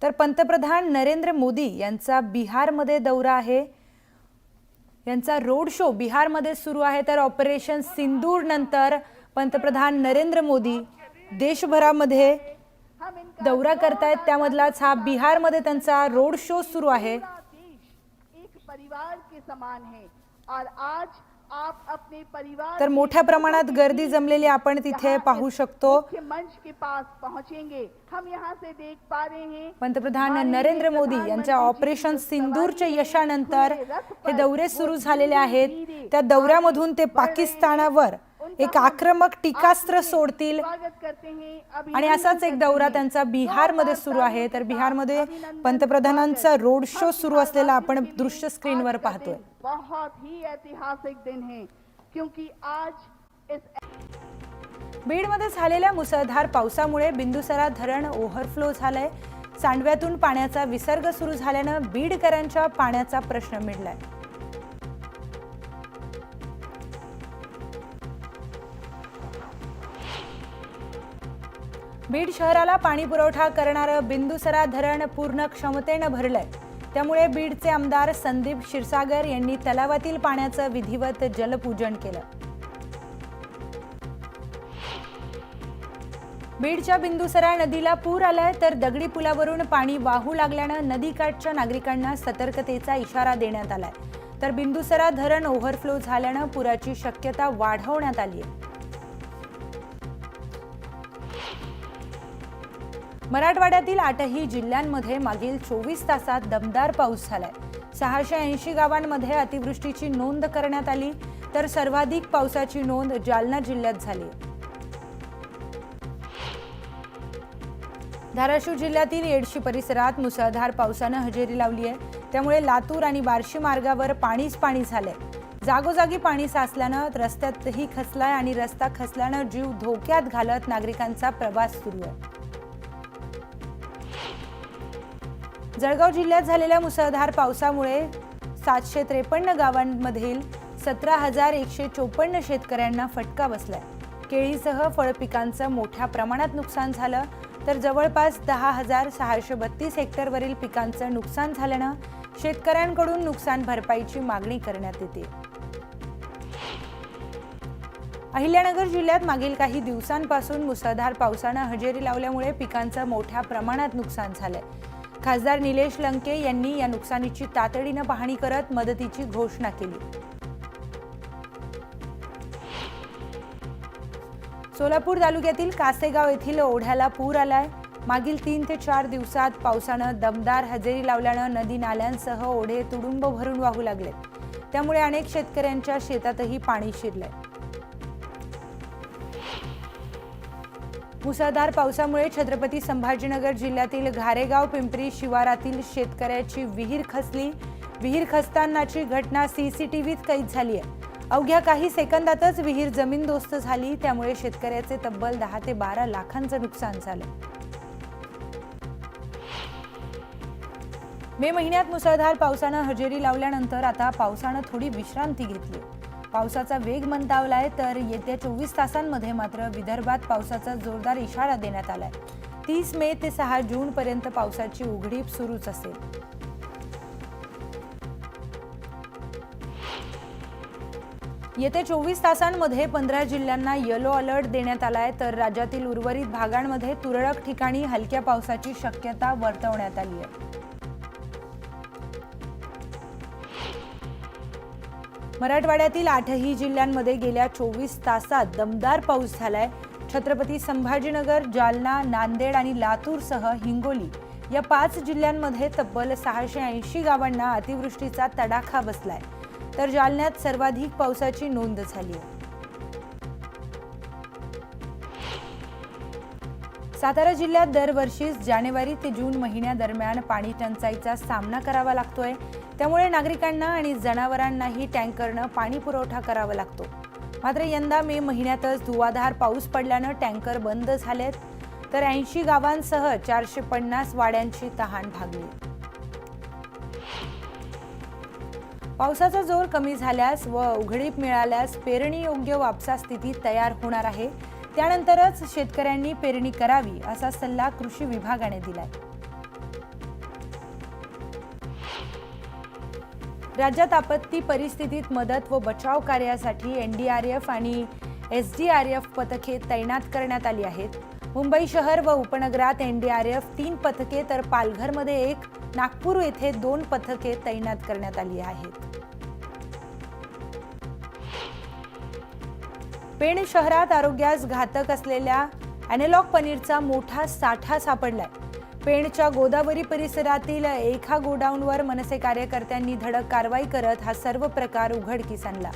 तर पंतप्रधान नरेंद्र मोदी यांचा बिहारमध्ये दौरा आहे। यांचा रोड शो बिहारमध्ये सुरू आहे। तर ऑपरेशन सिंदूर नंतर पंतप्रधान नरेंद्र मोदी देशभरामध्ये दौरा करतायत। त्यामधलाच हा बिहारमध्ये त्यांचा रोड शो सुरू आहे। एक परिवार के समान है और आज आप अपने परिवार तर मोठ्या प्रमाणात गर्दी जमलेली आपण तिथे पाहू शकतो। मंच के पास पहुंचेंगे। हम यहां से देख पा रहे हैं पंतप्रधान नरेंद्र मोदी यांच्या ऑपरेशन सिंदूरच्या यशानंतर हे दौरे सुरू झालेले आहेत। त्या दौऱ्यामधून ते पाकिस्तानावर एक आक्रमक टीकास्त्र सोडतील आणि असाच एक दौरा त्यांचा बिहारमध्ये सुरू आहे। तर बिहारमध्ये पंतप्रधानांचा रोड शो सुरू असलेला आपण दृश्य स्क्रीनवर पाहतोय। बहुत ही ऐतिहासिक दिन है क्योंकि आज इस बीडमध्ये झालेल्या मुसळधार पावसामुळे बिंदुसरा धरण ओव्हरफ्लो झालंय। सांडव्यातून पाण्याचा विसर्ग सुरू झाल्यानं बीडकरांच्या पाण्याचा प्रश्न मिटलाय। बीड शहराला पाणी पुरवठा करणारं बिंदुसरा धरण पूर्ण क्षमतेनं भरलंय। त्यामुळे बीडचे आमदार संदीप क्षीरसागर यांनी तलावातील पाण्याचं विधिवत जलपूजन केलं। बीडच्या बिंदुसरा नदीला पूर आलाय। तर दगडी पुलावरून पाणी वाहू लागल्यानं नदीकाठच्या नागरिकांना सतर्कतेचा इशारा देण्यात आलाय। तर बिंदुसरा धरण ओव्हरफ्लो झाल्यानं पुराची शक्यता वाढवण्यात आली आहे। मराठवाड्यातील 8ही जिल्ह्यांमध्ये मागील 24 तासात दमदार पाऊस झालाय। 680 गावांमध्ये अतिवृष्टीची नोंद करण्यात आली। तर सर्वाधिक पावसाची नोंद जालना जिल्ह्यात झाली। धाराशिव जिल्ह्यातील येडशी परिसरात मुसळधार पावसानं हजेरी लावली आहे। त्यामुळे लातूर आणि बार्शी मार्गावर पाणीच पाणी झालंय। जागोजागी पाणी साचल्यानं रस्त्यातही खचलाय आणि रस्ता खचल्यानं जीव धोक्यात घालत नागरिकांचा प्रवास सुरू आहे। जळगाव जिल्ह्यात झालेल्या मुसळधार पावसामुळे 753 गावांमधील 17,154 शेतकऱ्यांना फटका बसलाय। केळीसह फळपिकांचं मोठ्या प्रमाणात नुकसान झालं। तर जवळपास 10,632 हेक्टरवरील पिकांचं नुकसान झाल्यानं शेतकऱ्यांकडून नुकसान भरपाईची मागणी करण्यात येते। अहिल्यानगर जिल्ह्यात मागील काही दिवसांपासून मुसळधार पावसानं हजेरी लावल्यामुळे पिकांचं मोठ्या प्रमाणात नुकसान झालंय। खासदार निलेश लंके यांनी या नुकसानीची तातडीनं पाहणी करत मदतीची घोषणा केली। सोलापूर तालुक्यातील कासेगाव येथील ओढ्याला पूर आलाय। मागील 3 ते 4 दिवसात पावसानं दमदार हजेरी लावल्यानं नदी नाल्यांसह ओढे तुडुंब भरून वाहू लागले। त्यामुळे अनेक शेतकऱ्यांच्या शेतातही पाणी शिरलंय। मुसळधार पावसामुळे छत्रपती संभाजीनगर जिल्ह्यातील घारेगाव पिंपरी शिवारातील शेतकऱ्याची विहीर खचली। विहीर खचतानाची घटना सीसीटीव्हीत कैद झाली आहे। अवघ्या काही सेकंदातच विहीर जमीनदोस्त झाली। त्यामुळे शेतकऱ्याचे तब्बल 10 ते 12 लाखांचं नुकसान झालं। मे महिन्यात मुसळधार पावसानं हजेरी लावल्यानंतर आता पावसानं थोडी विश्रांती घेतली। पावसाचा वेग मंदावलाय। तर येत्या 24 तासांमध्ये मात्र विदर्भात पावसाचा जोरदार इशारा देण्यात आलाय। 30 मे ते 6 जून पर्यंत पावसाची उघडीप सुरूच असेल। येत्या 24 तासांमध्ये 15 जिल्ह्यांना येलो अलर्ट देण्यात आलाय। तर राज्यातील उर्वरित भागांमध्ये तुरळक ठिकाणी हलक्या पावसाची शक्यता वर्तवण्यात आली आहे। मराठवाड्यातील 8ही जिल्ह्यांमध्ये गेल्या 24 तासात दमदार पाऊस झालाय। छत्रपती संभाजीनगर, जालना, नांदेड आणि लातूरसह हिंगोली या 5 जिल्ह्यांमध्ये तब्बल 680 गावांना अतिवृष्टीचा तडाखा बसलाय। तर जालन्यात सर्वाधिक पावसाची नोंद झाली आहे। सातारा जिल्ह्यात दरवर्षीच जानेवारी ते जून महिन्यादरम्यान पाणी टंचाईचा सामना करावा लागतोय। त्यामुळे नागरिकांना आणि जनावरांनाही टँकरनं पाणी पुरवठा करावा लागतो। मात्र यंदा मे महिन्यातच धुवाधार पाऊस पडल्यानं टँकर बंद झालेत। तर 80 गावांसह 450 वाड्यांची तहान भागली। पावसाचा जोर कमी झाल्यास व उघडीप मिळाल्यास पेरणी योग्य वापसा स्थिती तयार होणार आहे। त्यानंतरच शेतकऱ्यांनी पेरणी करावी असा सल्ला कृषी विभागाने दिलाय। राज्यात आपत्ती परिस्थितीत मदत व बचाव कार्यासाठी NDRF आणि SDRF पथके तैनात करण्यात आली आहेत. मुंबई शहर व उपनगरात NDRF 3 पथके तर पालघरमध्ये 1, नागपूर येथे 2 पथके तैनात करण्यात आली आहेत. पेण शहरात आरोग्यास घातक असलेल्या अॅनालॉग पनीरचा मोठा साठा सापडलाय. पेणच्या गोदावरी परिसरातील एका गोडाऊनवर मनसे कार्यकर्त्यांनी धडक कारवाई करत हा सर्व प्रकार उघडकीस आणला.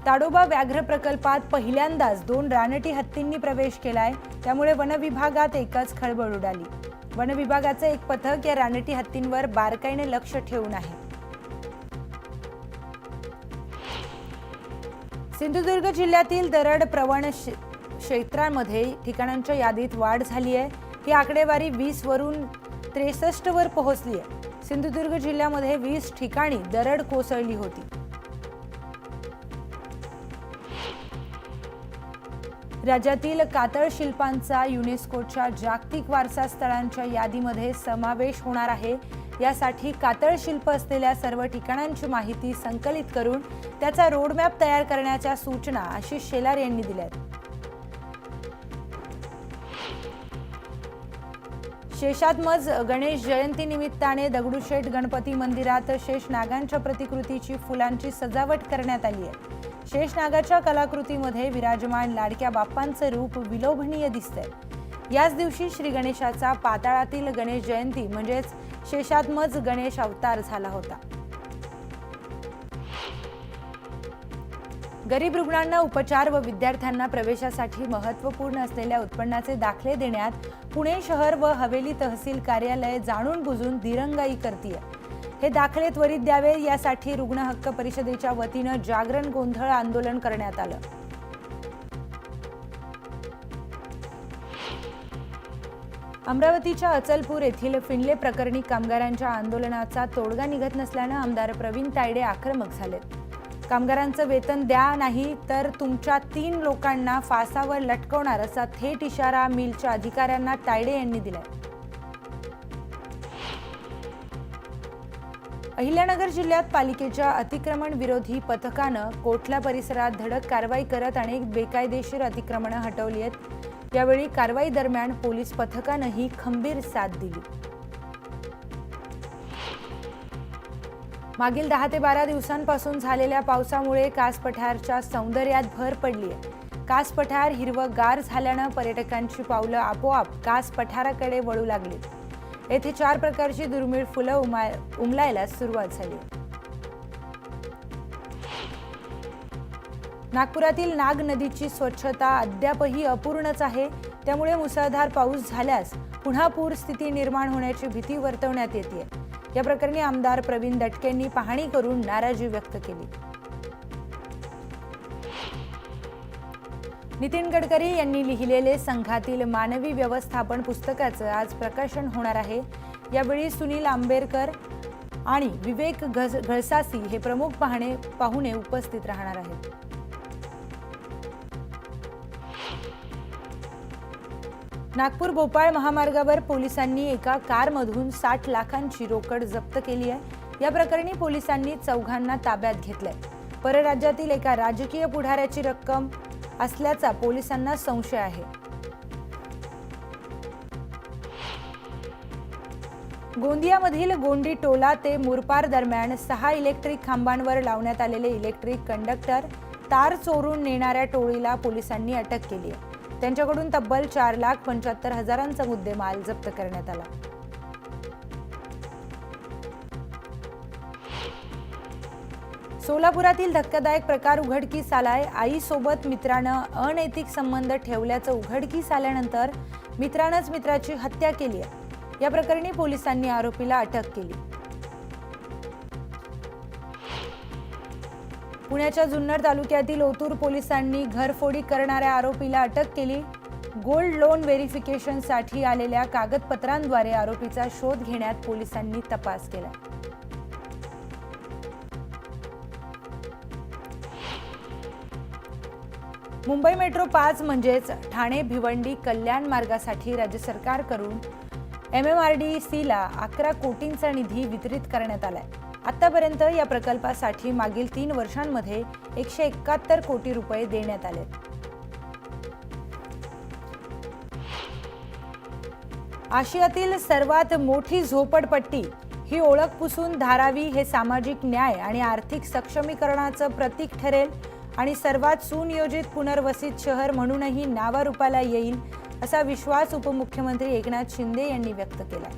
ताडोबा व्याघ्र प्रकल्पात पहिल्यांदाच 2 रानटी हत्तींनी प्रवेश केलाय. त्यामुळे वनविभागात एकच खळबळ उडाली. वनविभागाचे एक पथक या रानटी हत्तींवर बारकाईने लक्ष ठेवून आहे. सिंधुदुर्ग जिल्ह्यातील दरड प्रवण क्षेत्रांमध्ये ठिकाणांच्या यादीत वाढ झाली आहे. ही आकडेवारी 20 वरून 63 वर पोहोचली आहे. सिंधुदुर्ग जिल्ह्यामध्ये 20 ठिकाणी दरड कोसळली होती. राज्यातील कातळ शिल्पांचा युनेस्कोच्या जागतिक वारसा स्थळांच्या यादीमध्ये समावेश होणार आहे. यासाठी कातळ शिल्प असलेल्या सर्व ठिकाणांची माहिती संकलित करून त्याचा रोडमॅप तयार करण्याच्या सूचना आशिष शेलार यांनी दिल्या. शेषात्मज गणेश जयंती निमित्ताने दगडूशेठ गणपती मंदिरात शेषनागांच्या प्रतिकृतीची फुलांची सजावट करण्यात आली आहे. शेषनागाच्या कलाकृतीमध्ये विराजमान लाडक्या बाप्पांचं रूप विलोभनीय दिसतंय. याच दिवशी श्री गणेशाचा पाताळातील गणेश जयंती म्हणजेच शेषात्मज गणेश अवतार झाला होता. गरीब रुग्णांना उपचार व विद्यार्थ्यांना प्रवेशासाठी महत्त्वपूर्ण असलेल्या उत्पन्नाचे दाखले देण्यात पुणे शहर व हवेली तहसील कार्यालय जाणून बुजून दिरंगाई करतीये. हे दाखले त्वरित द्यावे यासाठी रुग्ण हक्क परिषदेच्या वतीनं जागरण गोंधळ आंदोलन करण्यात आलं. अमरावतीच्या अचलपूर येथील फिनले प्रकरणी कामगारांच्या आंदोलनाचा तोडगा निघत नसल्यानं आमदार प्रवीण तायडे आक्रमक झालेत. कामगारांचं वेतन द्या नाही तर तुमच्या 3 लोकांना फासावर लटकवणार असा थेट इशारा मिलच्या अधिकाऱ्यांना तायडे यांनी दिलाय. अहिल्यानगर जिल्ह्यात पालिकेच्या अतिक्रमण विरोधी पथकानं कोटला परिसरात धडक कारवाई करत अनेक बेकायदेशीर अतिक्रमणं हटवली आहेत. यावेळी कारवाई दरम्यान पोलीस पथकानंही खंबीर साथ दिली. मागील 10 ते 12 दिवसांपासून झालेल्या पावसामुळे कास पठारच्या सौंदर्यात भर पडली आहे. कास पठार हिरवंगार झाल्यानं पर्यटकांची पावलं आपोआप कास पठाराकडे वळू लागली. येथे 4 प्रकारची दुर्मिळ फुलं उमलायला सुरुवात झाली. नागपुरातील नाग नदीची स्वच्छता अद्यापही अपूर्णच आहे. त्यामुळे मुसळधार पाऊस झाल्यास पुन्हा पूर स्थिती निर्माण होण्याची भीती वर्तवण्यात येते. या प्रकरणी आमदार प्रवीण दटकेंनी पाहणी करून नाराजी व्यक्त केली. नितीन गडकरी यांनी लिहिलेले संघातील मानवी व्यवस्थापन पुस्तकाचं आज प्रकाशन होणार आहे. यावेळी सुनील आंबेरकर आणि विवेक घळसासी हे प्रमुख पाहुणे उपस्थित राहणार आहेत. नागपूर भोपाळ महामार्गावर पोलिसांनी एका कारमधून 60 लाखांची रोकड जप्त केली आहे. या प्रकरणी पोलिसांनी 4घांना ताब्यात घेतलंय. परराज्यातील एका राजकीय पुढाऱ्याची रक्कम असल्याचा पोलिसांना संशय आहे. गोंदियामधील गोंडी टोला ते मुरपार दरम्यान 6 इलेक्ट्रिक खांबांवर लावण्यात आलेले इलेक्ट्रिक कंडक्टर तार चोरून नेणाऱ्या टोळीला पोलिसांनी अटक केली आहे. त्यांच्याकडून तब्बल 4,75,000चा मुद्देमाल जप्त करण्यात आला. सोलापुरातील धक्कादायक प्रकार उघडकीस आलाय. आईसोबत मित्रानं अनैतिक संबंध ठेवल्याचं उघडकीस आल्यानंतर मित्रानंच मित्राची हत्या केली आहे. या प्रकरणी पोलिसांनी आरोपीला अटक केली. पुण्याच्या जुन्नर तालुक्यातील ओतूर पोलिसांनी घरफोडी करणाऱ्या आरोपीला अटक केली. गोल्ड लोन व्हेरिफिकेशनसाठी आलेल्या कागदपत्रांद्वारे आरोपीचा शोध घेण्यात पोलिसांनी तपास केला. मुंबई मेट्रो 5 म्हणजेच ठाणे भिवंडी कल्याण मार्गासाठी राज्य सरकारकडून MMRDC ला 11 कोटींचा निधी वितरित करण्यात आलाय. आतापर्यंत या प्रकल्पासाठी मागील 3 वर्षांमध्ये 171 कोटी रुपये देण्यात आले. आशियातील सर्वात मोठी झोपडपट्टी ही ओळख पुसून धारावी हे सामाजिक न्याय आणि आर्थिक सक्षमीकरणाचं प्रतीक ठरेल आणि सर्वात सुनियोजित पुनर्वसित शहर म्हणूनही नावारूपाला येईल असा विश्वास उपमुख्यमंत्री एकनाथ शिंदे यांनी व्यक्त केला.